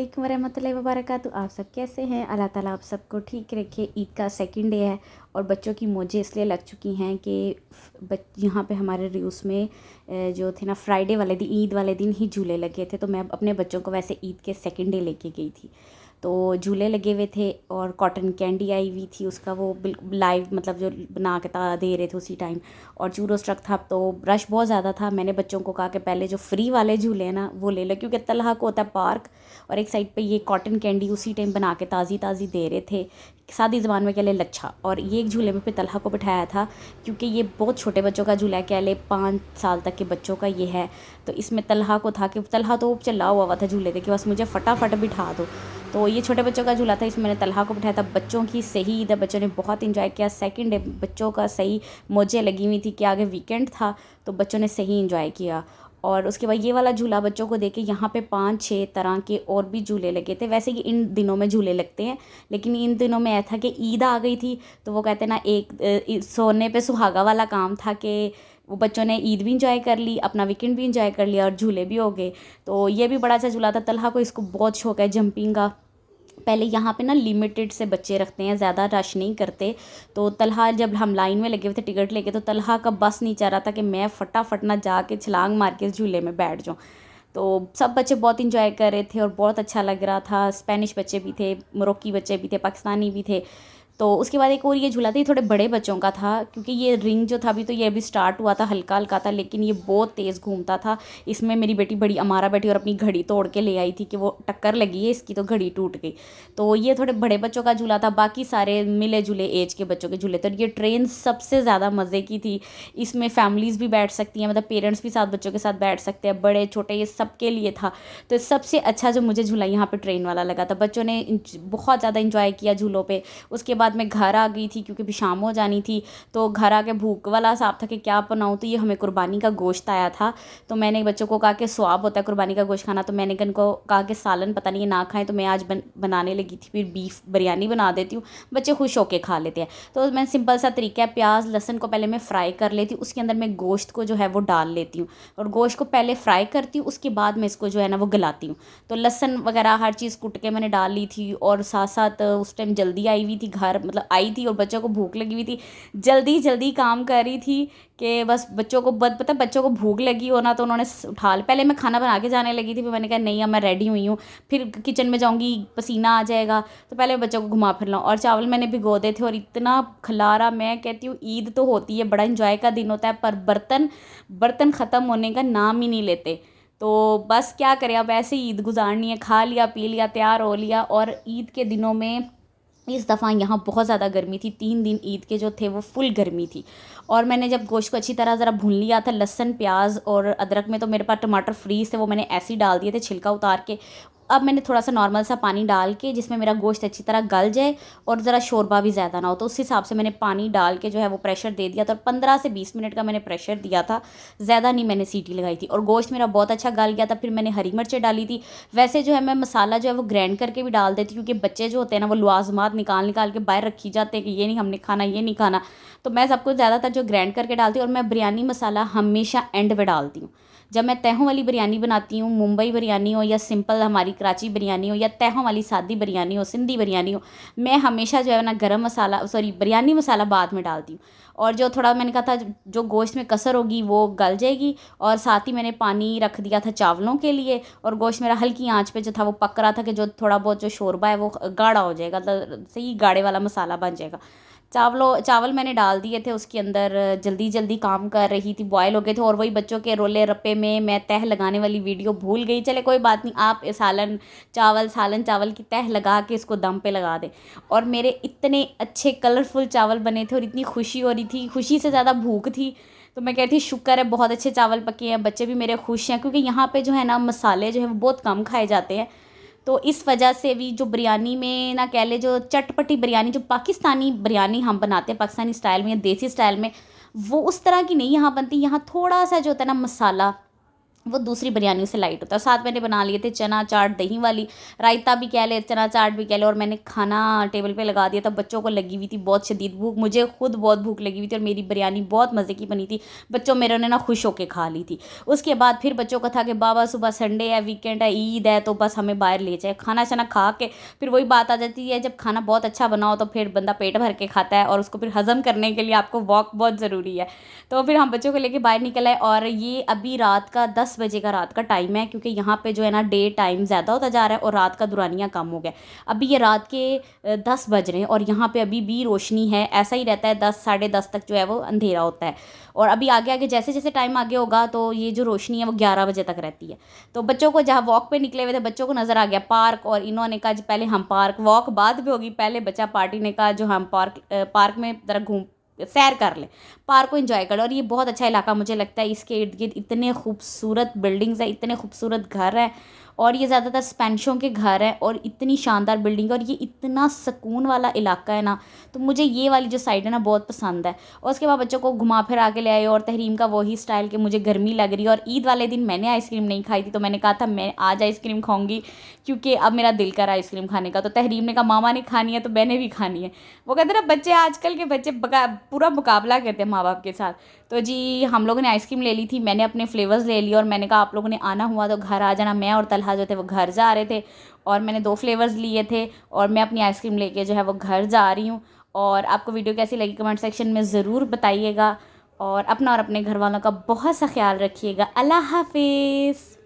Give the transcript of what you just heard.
वालेकुम रहमतुल्लाहि व बरकातुहू। आप सब कैसे हैं? अल्लाह ताला आप सबको ठीक रखे। ईद का सेकंड डे है और बच्चों की मौजें इसलिए लग चुकी हैं कि यहाँ पे हमारे रूस में जो थे ना फ्राइडे वाले दिन, ईद वाले दिन ही झूले लगे थे। तो मैं अपने बच्चों को वैसे ईद के सेकंड डे लेके गई थी, तो झूले लगे हुए थे और कॉटन कैंडी आई हुई थी, उसका वो बिल्कुल लाइव मतलब जो बना के दे रहे थे उसी टाइम। और चूरोस ट्रक था, तो रश बहुत ज़्यादा था। मैंने बच्चों को कहा कि पहले जो फ्री वाले झूले हैं ना वो ले लो, क्योंकि तलहा को होता है पार्क और एक साइड पे ये कॉटन कैंडी उसी टाइम बना के ताज़ी ताज़ी दे रहे थे, सादी ज़बान में कह ले लच्छा। और ये एक झूले में पे तलहा को बिठाया था, क्योंकि ये बहुत छोटे बच्चों का झूला है, कह ले 5 साल तक के बच्चों का ये है। तो इसमें तलहा को था कि तलहा तो चिल्ला हुआ था झूले दे कि बस मुझे फटाफट बिठा दो। तो ये छोटे बच्चों का झूला था, इसमें मैंने तलहा को बिठाया था। बच्चों की सही ईद है, बच्चों ने बहुत इंजॉय किया। सेकंड डे बच्चों का सही मौजें लगी हुई थी कि आगे वीकेंड था, तो बच्चों ने सही इंजॉय किया। और उसके बाद ये वाला झूला बच्चों को देके यहाँ पे 5-6 तरह के और भी झूले लगे थे। वैसे ये इन दिनों में झूले लगते हैं, लेकिन इन दिनों में ऐसा था कि ईद आ गई थी, तो वो कहते ना एक सोने पे सुहागा वाला काम था कि वो बच्चों ने ईद भी इंजॉय कर ली, अपना वीकेंड भी इंजॉय कर लिया और झूले भी हो गए। तो ये भी बड़ा अच्छा झूला था। तलहा को इसको बहुत शौक है जंपिंग का। पहले यहाँ पे ना लिमिटेड से बच्चे रखते हैं, ज़्यादा रश नहीं करते। तो तलहा जब हम लाइन में लगे हुए थे टिकट लेके, तो तलहा का बस नहीं चाह रहा था कि मैं फटाफट ना जाके छलांग मार के इस झूले में बैठ जाऊँ। तो सब बच्चे बहुत इंजॉय कर रहे थे और बहुत अच्छा लग रहा था। स्पेनिश बच्चे भी थे, मोरक्की बच्चे भी थे, पाकिस्तानी भी थे। तो उसके बाद एक और ये झूला था, ये थोड़े बड़े बच्चों का था, क्योंकि ये रिंग जो था अभी तो ये अभी स्टार्ट हुआ था, हल्का हल्का था, लेकिन ये बहुत तेज़ घूमता था। इसमें मेरी बेटी बड़ी अमारा बैठी और अपनी घड़ी तोड़ के ले आई थी कि वो टक्कर लगी है इसकी, तो घड़ी टूट गई। तो ये थोड़े बड़े बच्चों का झूला था, बाकी सारे मिले जुले एज के बच्चों के झूले थे। और ये ट्रेन सबसे ज़्यादा मज़े की थी। इसमें फैमिलीज़ भी बैठ सकती हैं, मतलब पेरेंट्स भी साथ बच्चों के साथ बैठ सकते हैं, बड़े छोटे ये सबके लिए था। तो सबसे अच्छा जो मुझे झूला यहाँ पे ट्रेन वाला लगा था। बच्चों ने बहुत ज़्यादा इंजॉय किया झूलों पे। उसके बाद मैं घर आ गई थी, क्योंकि भी शाम हो जानी थी। तो घर आके भूख वाला साहब था कि क्या बनाऊँ, तो ये हमें कुर्बानी का गोश्त आया था। तो मैंने बच्चों को कहा कि स्वाब होता है कुर्बानी का गोश्त खाना, तो मैंने इनको कहा कि सालन पता नहीं ये ना खाएं, तो मैं आज बनाने लगी थी फिर बीफ बिरयानी बना देती हूँ, बच्चे खुश होके खा लेते हैं। तो मैं सिंपल सा तरीका है, प्याज लहसुन को पहले मैं फ्राई कर लेती हूँ, उसके अंदर मैं गोश्त को जो है वो डाल लेती हूँ और गोश्त को पहले फ्राई करती हूँ, उसके बाद मैं इसको जो है ना वो गलाती हूँ। तो लहसुन वगैरह हर चीज़ कुट के मैंने डाल ली थी। और साथ साथ उस टाइम जल्दी आई हुई थी, घर मतलब आई थी और बच्चों को भूख लगी हुई थी, जल्दी जल्दी काम कर रही थी कि बस बच्चों को पता बच्चों को भूख लगी हो ना, तो उन्होंने उठा पहले मैं खाना बना के जाने लगी थी, फिर मैंने कहा नहीं अब मैं रेडी हुई हूँ, फिर किचन में जाऊँगी पसीना आ जाएगा, तो पहले बच्चों को घुमा फिर लाऊँ। और चावल मैंने भिगो दे थे और इतना खलारा, मैं कहती हूँ ईद तो होती है बड़ा इंजॉय का दिन होता है, पर बर्तन बर्तन ख़त्म होने का नाम ही नहीं लेते। तो बस क्या करें, अब ऐसे ही ईद गुजारनी है, खा लिया पी लिया तैयार हो लिया। और ईद के दिनों में इस दफ़ा यहाँ बहुत ज़्यादा गर्मी थी, 3 दिन ईद के जो थे वो फुल गर्मी थी। और मैंने जब गोश्त को अच्छी तरह ज़रा भून लिया था, लहसुन प्याज और अदरक में तो मेरे पास टमाटर फ्रीज़ थे, वो मैंने ऐसे ही डाल दिए थे छिलका उतार के। अब मैंने थोड़ा सा नॉर्मल सा पानी डाल के, जिसमें मेरा गोश्त अच्छी तरह गल जाए और ज़रा शोरबा भी ज़्यादा ना हो, तो उस हिसाब से मैंने पानी डाल के जो है वो प्रेशर दे दिया था। और 15 से 20 मिनट का मैंने प्रेशर दिया था, ज़्यादा नहीं मैंने सीटी लगाई थी। और गोश्त मेरा बहुत अच्छा गल गया था। फिर मैंने हरी मिर्चें डाली थी। वैसे जो है मैं मसाला जो है वो ग्राइंड करके भी डाल देती, क्योंकि बच्चे जो होते हैं ना वो लवाजमात निकाल निकाल के बाहर रखी जाते हैं कि ये नहीं हमने खाना, ये नहीं खाना। तो मैं सबको ज़्यादातर जो ग्राइंड करके डालती हूँ। और मैं बिरयानी मसाला हमेशा एंड पे डालती हूँ। जब मैं तहों वाली बिरयानी बनाती हूँ, मुंबई बिरयानी हो या सिंपल हमारी कराची बिरयानी हो या तहों वाली सादी बिरयानी हो, सिंधी बिरयानी हो, मैं हमेशा जो है ना गरम मसाला बिरयानी मसाला बाद में डालती हूँ। और जो थोड़ा मैंने कहा था जो गोश्त में कसर होगी वो गल जाएगी। और साथ ही मैंने पानी रख दिया था चावलों के लिए, और गोश्त मेरा हल्की आंच पे जो था वो पक रहा था कि जो थोड़ा बहुत जो शोरबा है वो गाढ़ा हो जाएगा, तो सही गाढ़े वाला मसाला बन जाएगा। चावल मैंने डाल दिए थे उसके अंदर, जल्दी जल्दी काम कर रही थी, बॉयल हो गए थे। और वही बच्चों के रोले रप्पे में मैं तह लगाने वाली वीडियो भूल गई। चले कोई बात नहीं, आप सालन चावल की तह लगा के इसको दम पे लगा दें। और मेरे इतने अच्छे कलरफुल चावल बने थे और इतनी खुशी हो रही थी, खुशी से ज़्यादा भूख थी। तो मैं कहती शुक्र है बहुत अच्छे चावल पके हैं, बच्चे भी मेरे खुश हैं, क्योंकि यहाँ पे जो है ना मसाले जो है वो बहुत कम खाए जाते हैं। तो इस वजह से भी जो बिरयानी में ना कह ले, जो चटपटी बिरयानी जो पाकिस्तानी बिरयानी हम बनाते हैं पाकिस्तानी स्टाइल में या देसी स्टाइल में, वो उस तरह की नहीं यहाँ बनती। यहाँ थोड़ा सा जो होता है ना मसाला वो दूसरी बिरयानी से लाइट होता है। साथ मैंने बना लिए थे चना चाट दही वाली, रायता भी कह ले, चना चाट भी कह ले, और मैंने खाना टेबल पे लगा दिया था। बच्चों को लगी हुई थी बहुत शदीद भूख, मुझे खुद बहुत भूख लगी हुई थी, और मेरी बिरयानी बहुत मज़े की बनी थी। बच्चों मेरे ने ना खुश होकर खा ली थी। उसके बाद फिर बच्चों का था कि बाबा सुबह संडे है, वीकेंड है, ईद है, तो बस हमें बाहर ले जाए। खाना शाना खा के फिर वही बात आ जाती है, जब खाना बहुत अच्छा बनाओ तो फिर बंदा पेट भर के खाता है, और उसको फिर हज़म करने के लिए आपको वॉक बहुत ज़रूरी है। तो फिर हम बच्चों को लेके बाहर निकल आए, और ये अभी रात का 10 बजे का रात का टाइम है, क्योंकि यहाँ पे जो है ना डे टाइम ज़्यादा होता जा रहा है और रात का दुरानिया कम हो गया। अभी ये रात के 10 बज रहे हैं, और यहाँ पे अभी भी रोशनी है। ऐसा ही रहता है 10 साढ़े 10 तक जो है वो अंधेरा होता है, और अभी आगे आगे जैसे जैसे टाइम आगे होगा तो ये जो रोशनी है वो 11 बजे तक रहती है। तो बच्चों को जहाँ वॉक पे निकले हुए थे, बच्चों को नज़र आ गया पार्क, और इन्होंने कहा जी पहले हम पार्क, वॉक बाद में होगी, पहले बच्चा पार्टी ने कहा जो हम पार्क में ज़रा घूम सैर कर लें, पार्क को एंजॉय कर लें। और ये बहुत अच्छा इलाका मुझे लगता है, इसके इर्द गिर्द इतने खूबसूरत बिल्डिंग्स हैं, इतने खूबसूरत घर हैं, और ये ज़्यादातर स्पेनिशों के घर हैं, और इतनी शानदार बिल्डिंग है, और ये इतना सुकून वाला इलाका है ना, तो मुझे ये वाली जो साइड है ना बहुत पसंद है। और उसके बाद बच्चों को घुमा फिरा के ले आए, और तहरीम का वही स्टाइल कि मुझे गर्मी लग रही है, और ईद वाले दिन मैंने आइसक्रीम नहीं खाई थी, तो मैंने कहा था मैं आज आइसक्रीम खाऊंगी, क्योंकि अब मेरा दिल कर आइसक्रीम खाने का। तो तहरीम ने कहा मामा ने खानी है तो मैंने भी खानी है। वो कहते ना बच्चे, आजकल के बच्चे पूरा मुकाबला करते हैं माँ बाप के साथ। तो जी हम लोगों ने आइसक्रीम ले ली थी, मैंने अपने फ्लेवर्स ले लिए, और मैंने कहा आप लोगों ने आना हुआ तो घर आ जाना। मैं और तलहा जो थे वो घर जा रहे थे, और मैंने 2 फ्लेवर्स लिए थे, और मैं अपनी आइसक्रीम लेके जो है वो घर जा रही हूँ। और आपको वीडियो कैसी लगी कमेंट सेक्शन में ज़रूर बताइएगा, और अपना और अपने घर वालों का बहुत सा ख्याल रखिएगा। अल्लाह हाफिज़।